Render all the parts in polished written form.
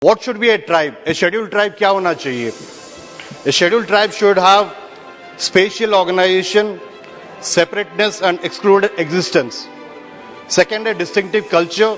What should be a tribe? A scheduled tribe क्या होना चाहिए? A scheduled tribe should have spatial organization, separateness and excluded existence. Second, a distinctive culture,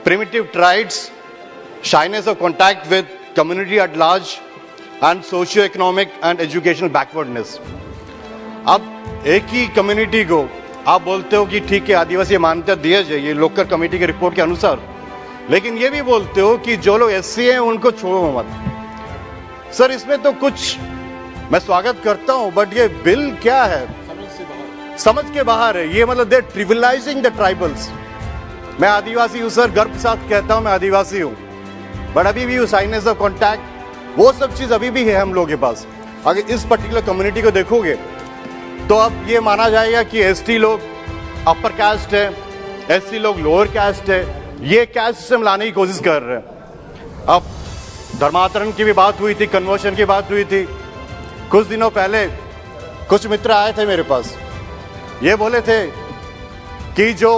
primitive traits, shyness of contact with community at large, and socio-economic and educational backwardness. अब एक ही community को आप बोलते हो कि ठीक है आदिवासी मान्यता दिया जाए लोकल कमेटी के रिपोर्ट के अनुसार, लेकिन ये भी बोलते हो कि जो लोग एससी हैं उनको छोड़ो मत। सर इसमें तो कुछ मैं स्वागत करता हूं, बट ये बिल क्या है समझ के बाहर है। ये मतलब दे ट्रिविलाइजिंग द ट्राइबल्स। मैं आदिवासी हूं सर, गर्व के साथ कहता हूं मैं आदिवासी हूं, बट अभी भी साइनेस ऑफ कॉन्टैक्ट वो सब चीज अभी भी है हम लोगों के पास। अगर इस पर्टिकुलर कम्युनिटी को देखोगे तो अब ये माना जाएगा कि एसटी लोग अपर कास्ट है, एससी लोग लोअर कास्ट है। ये कास्ट सिस्टम लाने की कोशिश कर रहे हैं। अब धर्मांतरण की भी बात हुई थी, कन्वर्शन की बात हुई थी। कुछ दिनों पहले कुछ मित्र आए थे मेरे पास, ये बोले थे कि जो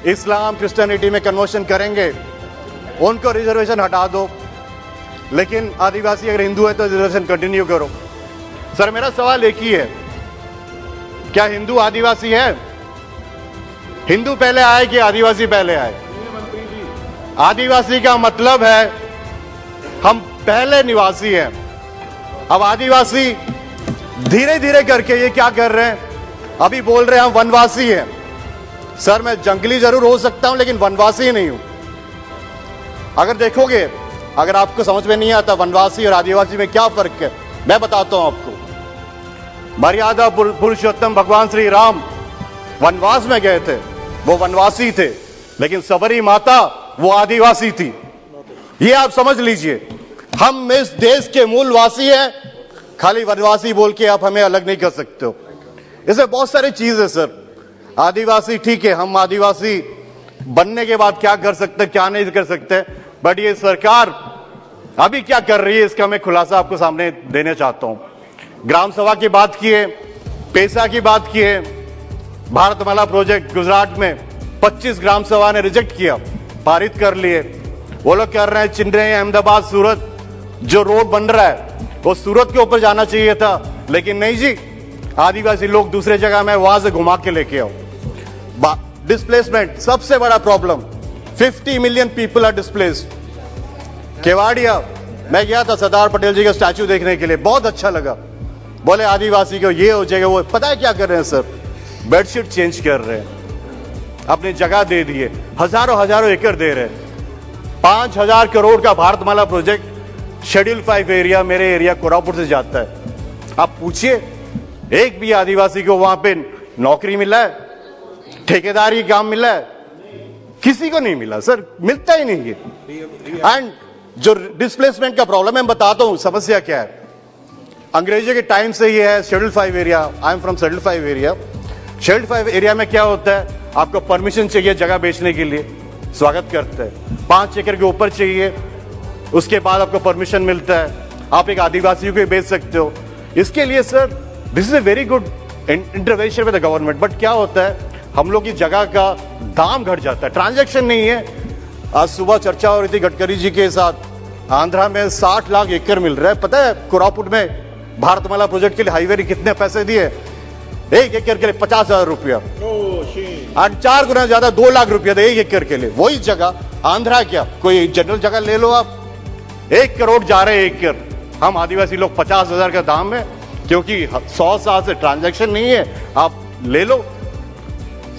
इस्लाम क्रिश्चियनिटी में कन्वर्शन करेंगे उनको रिजर्वेशन हटा दो, लेकिन आदिवासी अगर हिंदू है तो रिजर्वेशन कंटिन्यू करो। सर मेरा सवाल एक ही है, क्या हिंदू आदिवासी है? हिंदू पहले आए कि आदिवासी पहले आए? आदिवासी का मतलब है हम पहले निवासी हैं। अब आदिवासी धीरे धीरे करके ये क्या कर रहे हैं, अभी बोल रहे हैं हम वनवासी हैं। सर मैं जंगली जरूर हो सकता हूं लेकिन वनवासी नहीं हूं। अगर देखोगे, अगर आपको समझ में नहीं आता वनवासी और आदिवासी में क्या फर्क है, मैं बताता हूं आपको। मर्यादा पुरुषोत्तम भगवान श्री राम वनवास में गए थे, वो वनवासी थे, लेकिन सबरी माता वो आदिवासी थी। ये आप समझ लीजिए, हम इस देश के मूलवासी हैं, खाली वनवासी बोल के आप हमें अलग नहीं कर सकते हो। इसमें बहुत सारी चीज है सर। आदिवासी ठीक है, हम आदिवासी बनने के बाद क्या कर सकते क्या नहीं कर सकते, बट ये सरकार अभी क्या कर रही है इसका मैं खुलासा आपको सामने देना चाहता हूं। ग्राम सभा की बात की है, पैसा की बात की है। भारतमाला प्रोजेक्ट गुजरात में 25 ग्राम सभा ने रिजेक्ट किया, पारित कर लिए। वो लोग कर रहे हैं चिन्नई अहमदाबाद सूरत जो रोड बन रहा है वो सूरत के ऊपर जाना चाहिए था, लेकिन नहीं जी, आदिवासी लोग दूसरे जगह में वहां से घुमा के लेके आओ। डिस्प्लेसमेंट सबसे बड़ा problem, 50 million people are displaced. Kevadia मैं गया था सरदार पटेल जी का स्टैचू देखने के लिए, बहुत अच्छा लगा। बोले आदिवासी को ये हो जाएगा वो, पता है क्या कर रहे हैं सर, बेडशीट चेंज कर रहे हैं, अपनी जगह दे दिए, हजारों हजारों एकड़ दे रहे हैं। 5,000 करोड़ का भारतमाला प्रोजेक्ट शेड्यूल 5 एरिया मेरे एरिया कोरापुर से जाता है। आप पूछिए एक भी आदिवासी को वहां पे नौकरी मिला है, ठेकेदारी काम मिला है? किसी को नहीं मिला सर, मिलता ही नहीं है। एंड जो डिस्प्लेसमेंट का प्रॉब्लम है मैं बताता हूं समस्या क्या है। अंग्रेजों के टाइम से ये है schedule 5 area. I am from schedule 5 area. Schedule 5 area में क्या होता है, आपको परमिशन चाहिए जगह बेचने के लिए, स्वागत करते हैं। 5 एकड़ के ऊपर चाहिए, उसके बाद आपको परमिशन मिलता है, आप एक आदिवासी को बेच सकते हो। इसके लिए sir this is a very good intervention with the government, but क्या होता है हम लोग की जगह का दाम घट जाता है, ट्रांजैक्शन नहीं है। आज सुबह चर्चा हो रही थी गडकरी जी के साथ, आंध्रा में 60 लाख एकड़ मिल रहा है। पता है कोरापुट में भारतमाला प्रोजेक्ट के लिए हाईवे ने कितने पैसे दिए? एक एकड़ के लिए 50,000 रुपया, 4 गुना ज्यादा 2 लाख रुपया दे एक एकड़ के लिए। वही जगह आंध्रा क्या कोई जनरल जगह ले लो आप, 1 करोड़ जा रहे हैं एकड़। हम आदिवासी लोग 50,000 का दाम है, क्योंकि 100 साल से ट्रांजैक्शन नहीं है, आप ले लो।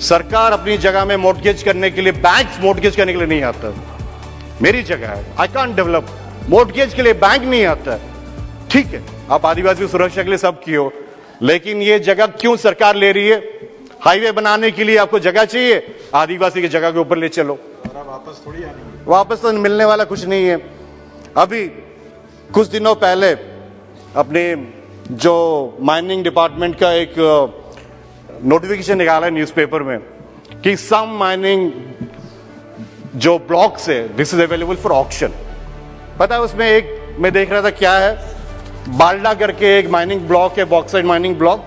सरकार अपनी जगह में मोर्टगेज करने के लिए, बैंक मोर्टगेज करने के लिए नहीं आता। मेरी जगह है, आई कांट डेवलप, मोर्टगेज के लिए बैंक नहीं आता। ठीक है आप आदिवासी सुरक्षा के लिए सब किए, लेकिन ये जगह क्यों सरकार ले रही है? हाईवे बनाने के लिए आपको जगह चाहिए, आदिवासी की जगह के ऊपर ले चलो, वापस थोड़ी आनी, वापस तो मिलने वाला कुछ नहीं है। अभी कुछ दिनों पहले अपने जो माइनिंग डिपार्टमेंट का एक नोटिफिकेशन निकाला है न्यूज़पेपर में कि सम माइनिंग जो ब्लॉक्स है this is available for auction. पता है उसमें एक मैं देख रहा था क्या है, बाल्डा करके एक माइनिंग ब्लॉक है, बॉक्साइट माइनिंग ब्लॉक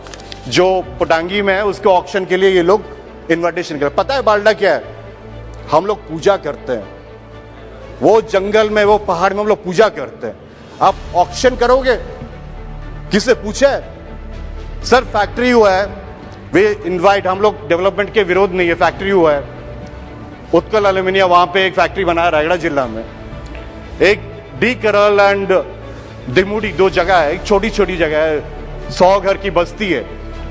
जो पोटांगी में है, उसके ऑक्शन के लिए ये लोग इन्विटेशन कर। पता है बाल्डा क्या है? हम लोग पूजा करते हैं, वो जंगल में, वो पहाड़ में हम लोग पूजा करते हैं। आप ऑक्शन करोगे? किससे पूछा है? सर फैक्ट्री हुआ है, वे इनवाइट, हम लोग डेवलपमेंट के विरोध नहीं है, फैक्ट्री हुआ है, उत्कल एल्यूमिनियम वहां पे एक फैक्ट्री बनाया रायगढ़ जिला में। एक डी करल एंड दिमुड़ी 2 जगह है, एक छोटी छोटी जगह है, 100 घर की बस्ती है।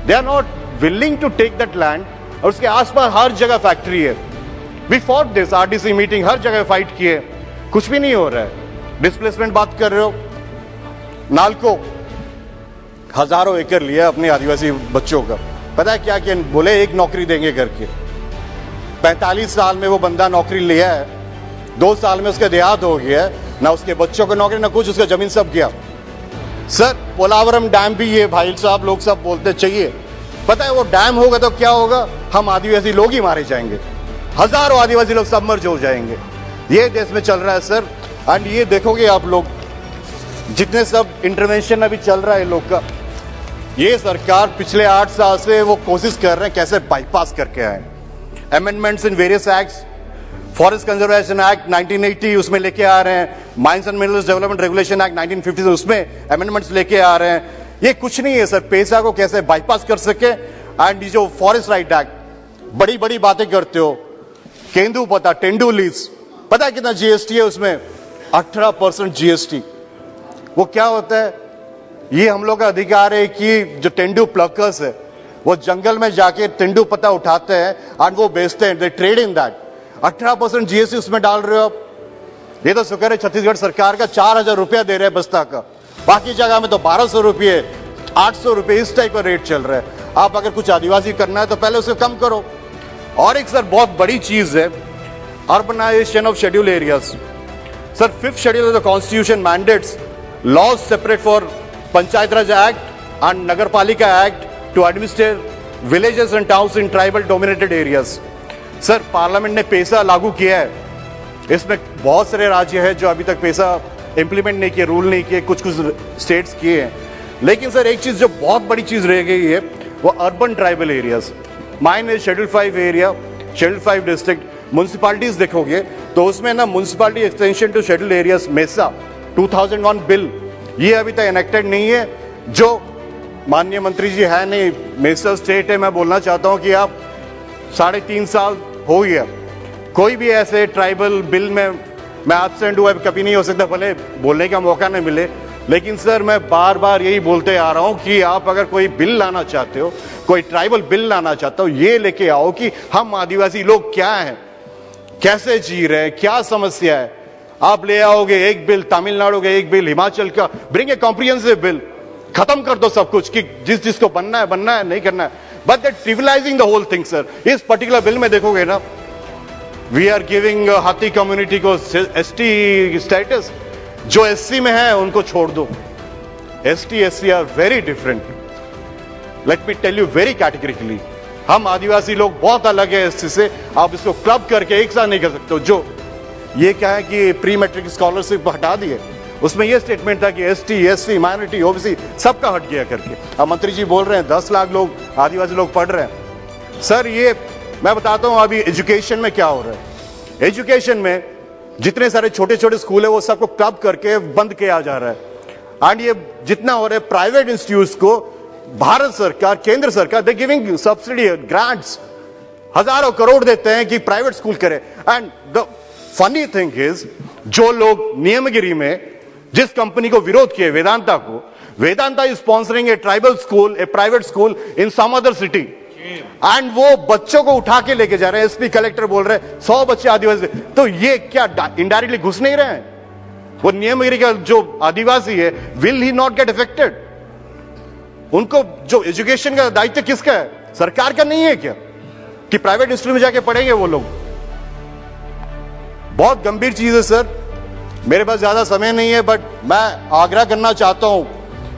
They are not willing to take that land, और उसके आसपास हर जगह फैक्ट्री है। We fought this, RDC meeting, हर जगह फाइट किए, कुछ भी नहीं हो रहा है। डिस्प्लेसमेंट बात कर रहे हो, नालको हजारों एकड़ लिया अपने आदिवासी बच्चों का, पता है क्या किया? बोले 1 नौकरी देंगे करके। 45 साल में वो बंदा नौकरी लिया है, 2 साल में उसका देहात हो गया है, ना उसके बच्चों को नौकरी, ना कुछ, उसका जमीन सब गया। सर पोलावरम डैम भी ये भाई साहब लोग सब बोलते चाहिए, पता है वो डैम होगा तो क्या होगा? हम आदिवासी लोग ही मारे जाएंगे, हजारों आदिवासी लोग सबमर्ज हो जाएंगे। ये देश में चल रहा है सर। एंड ये देखोगे आप लोग, जितने सब इंटरवेंशन अभी चल रहा है लोग का, ये सरकार पिछले 8 साल से वो कोशिश कर रहे हैं कैसे बाईपास करके आए। Amendments in various acts, forest conservation act 1980 उसमें लेके आ रहे हैं, mines and minerals development regulation act 1950 उसमें अमेंडमेंट्स लेके आ रहे हैं। ये कुछ नहीं है सर, पैसा को कैसे बाईपास कर सके। एंड जो फॉरेस्ट राइट एक्ट, बड़ी बड़ी बातें करते हो, केंदू पता, टेंडू लीज, पता है कितना जीएसटी है उसमें? 18% जीएसटी। वो क्या होता है? ये हम लोग का अधिकार है कि जो तेंदू प्लकर्स है वो जंगल में जाके तेंदू पत्ता उठाते हैं और वो बेचते हैं, दे ट्रेड इन दैट। 18% जीएसटी उसमें डाल रहे हो आप। ये तो शुक्र है छत्तीसगढ़ सरकार का 4000 रुपया दे रहे हैं बस्ता का, बाकी जगह में तो 1200 रुपये, 800 रुपये, इस टाइप का रेट चल रहा है। आप अगर कुछ आदिवासी करना है तो पहले उसे कम करो। और एक सर बहुत बड़ी चीज है, urbanisation of schedule areas. Sir 5th schedule of the constitution mandates laws separate for Panchayat Raj Act and Nagar Palika Act to administer villages and towns in tribal dominated areas. Sir parliament ने पैसा लागू किया है, इसमें बहुत सारे राज्य हैं जो अभी तक पैसा इंप्लीमेंट नहीं किए, रूल नहीं किए, कुछ स्टेट्स किए हैं। लेकिन सर एक चीज जो बहुत बड़ी चीज रह गई है वो urban tribal areas. Mine is schedule 5 area, schedule 5 district. Municipalities देखोगे तो उसमें ना municipality extension to schedule areas MESA 2001 bill, ये अभी तक एनेक्टेड नहीं है। जो माननीय मंत्री जी है नहीं, मेसा स्टेट है, मैं बोलना चाहता हूं कि आप 3.5 साल हो गया, कोई भी ऐसे ट्राइबल बिल में मैं एब्सेंट हुआ कभी नहीं हो सकता, भले बोलने का मौका नहीं मिले। लेकिन सर मैं बार बार यही बोलते आ रहा हूं कि आप अगर कोई बिल लाना चाहते हो, कोई ट्राइबल बिल लाना चाहते हो, ये लेके आओ कि हम आदिवासी लोग क्या हैं, कैसे जी रहे हैं, क्या समस्या है। आप ले आओगे एक बिल तमिलनाडु का, एक बिल हिमाचल का, ब्रिंग ए कॉम्प्रिहेंसिव बिल, खत्म कर दो सब कुछ कि जिस जिसको बनना है नहीं करना है। But that trivializing the whole thing sir. इस पर्टिकुलर बिल में देखोगे ना, we are giving Hatti community को एसटी स्टेटस, जो एससी में है उनको छोड़ दो। ST SC are very different, let me tell you very categorically. हम आदिवासी लोग बहुत अलग है एससी से, आप इसको क्लब करके एक साथ नहीं कर सकते हो। जो ये क्या है कि प्री मैट्रिक स्कॉलरशिप हटा दिए, उसमें यह स्टेटमेंट था कि एसटी एससी माइनॉरिटी ओबीसी सबका हट गया करके। अब मंत्री जी बोल रहे हैं 10 लाख लोग आदिवासी लोग पढ़ रहे हैं। सर ये मैं बताता हूं अभी एजुकेशन में क्या हो रहा है। एजुकेशन में जितने सारे छोटे छोटे स्कूल है वो सबको क्लब करके बंद किया जा रहा है। एंड ये जितना हो रहा है प्राइवेट इंस्टीट्यूट्स को भारत सरकार, केंद्र सरकार, दे गिविंग सब्सिडी ग्रांट्स, हजारों करोड़ देते हैं कि प्राइवेट स्कूल करे। And the funny thing is, जो लोग नियमगिरी में जिस कंपनी को विरोध किए, वेदांता को, Vedanta is sponsoring a tribal school, a private school in some other city, and वो बच्चों को उठा के लेके जा रहे हैं। एसपी कलेक्टर बोल रहे हैं 100 बच्चे आदिवासी, तो ये क्या इनडायरेक्टली घुस नहीं रहे हैं? वो नियमगिरी का जो आदिवासी है, will he not get affected? उनको जो एजुकेशन का दायित्व किसका है? सरकार का नहीं है क्या कि प्राइवेट इंस्टीट्यूट में जाके पढ़ेंगे वो लोग? बहुत गंभीर चीज है सर। मेरे पास ज्यादा समय नहीं है, बट मैं आग्रह करना चाहता हूं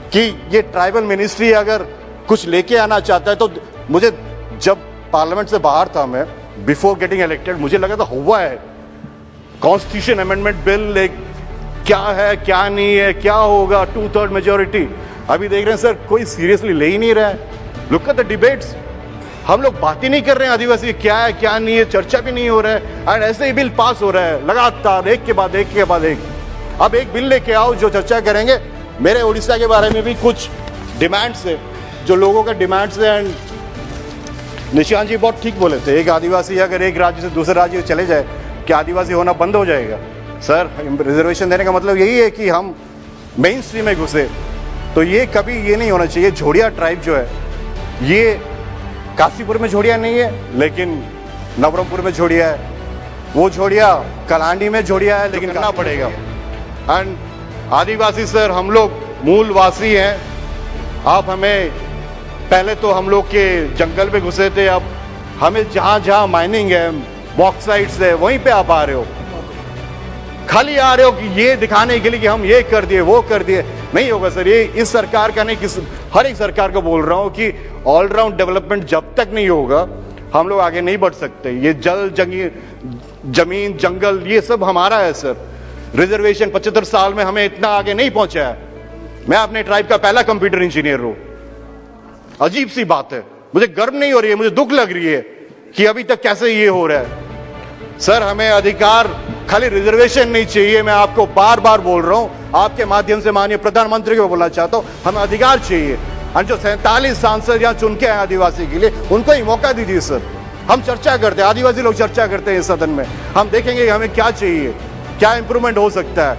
कि ये ट्राइबल मिनिस्ट्री अगर कुछ लेके आना चाहता है तो मुझे, जब पार्लियामेंट से बाहर था मैं, बिफोर गेटिंग इलेक्टेड, मुझे लगा था हुआ है कॉन्स्टिट्यूशन अमेंडमेंट बिल, एक क्या है क्या नहीं है, क्या होगा, 2/3 मेजोरिटी। अभी देख रहे हैं सर कोई सीरियसली ले ही नहीं रहा है। लुक एट द डिबेट्स, हम लोग बात ही नहीं कर रहे हैं आदिवासी क्या है क्या नहीं है, चर्चा भी नहीं हो रहा है, एंड ऐसे ही बिल पास हो रहा है लगातार एक के बाद एक के बाद एक। अब एक बिल लेके आओ जो चर्चा करेंगे। मेरे उड़ीसा के बारे में भी कुछ डिमांड्स है, जो लोगों का डिमांड्स है, एंड निशांत जी बहुत ठीक बोले थे, एक आदिवासी अगर एक राज्य से दूसरे राज्य में चले जाए क्या आदिवासी होना बंद हो जाएगा? सर, रिजर्वेशन देने का मतलब यही है कि हम मेन स्ट्रीम में घुसे, तो ये कभी ये नहीं होना चाहिए। झोड़िया ट्राइब जो है ये काशीपुर में झोड़िया नहीं है, लेकिन नवरंगपुर में झोड़िया है, वो झोड़िया कलांडी में झोड़िया है, लेकिन करना पड़ेगा। एंड आदिवासी सर, हम लोग मूलवासी हैं। आप हमें पहले तो हम लोग के जंगल में घुसे थे, अब हमें जहां जहां माइनिंग है, बॉक्साइट्स है, वहीं पे आप आ रहे हो, खाली आ रहे हो कि ये दिखाने के लिए कि हम ये कर दिए वो कर दिए। नहीं होगा सर, ये इस सरकार का नहीं, हर एक सरकार को बोल रहा हूं कि ऑलराउंड डेवलपमेंट जब तक नहीं होगा हम लोग आगे नहीं बढ़ सकते। ये जमीन जंगल ये सब हमारा है सर। रिजर्वेशन 75 साल में हमें इतना आगे नहीं पहुंचा है। मैं अपने ट्राइब का पहला कंप्यूटर इंजीनियर हूं। अजीब सी बात है, मुझे गर्व नहीं हो रही है, मुझे दुख लग रही है कि अभी तक कैसे ये हो रहा है। सर, हमें अधिकार, खाली रिजर्वेशन नहीं चाहिए। मैं आपको बार बार बोल रहा हूं, आपके माध्यम से माननीय प्रधानमंत्री को बोलना चाहता हूं, हमें अधिकार चाहिए। और जो 47 सांसद यहां चुन के आए आदिवासी के लिए, उनको ही मौका दीजिए सर। हम चर्चा करते हैं, आदिवासी लोग चर्चा करते हैं इस सदन में, हम देखेंगे कि हमें क्या चाहिए, क्या इंप्रूवमेंट हो सकता है।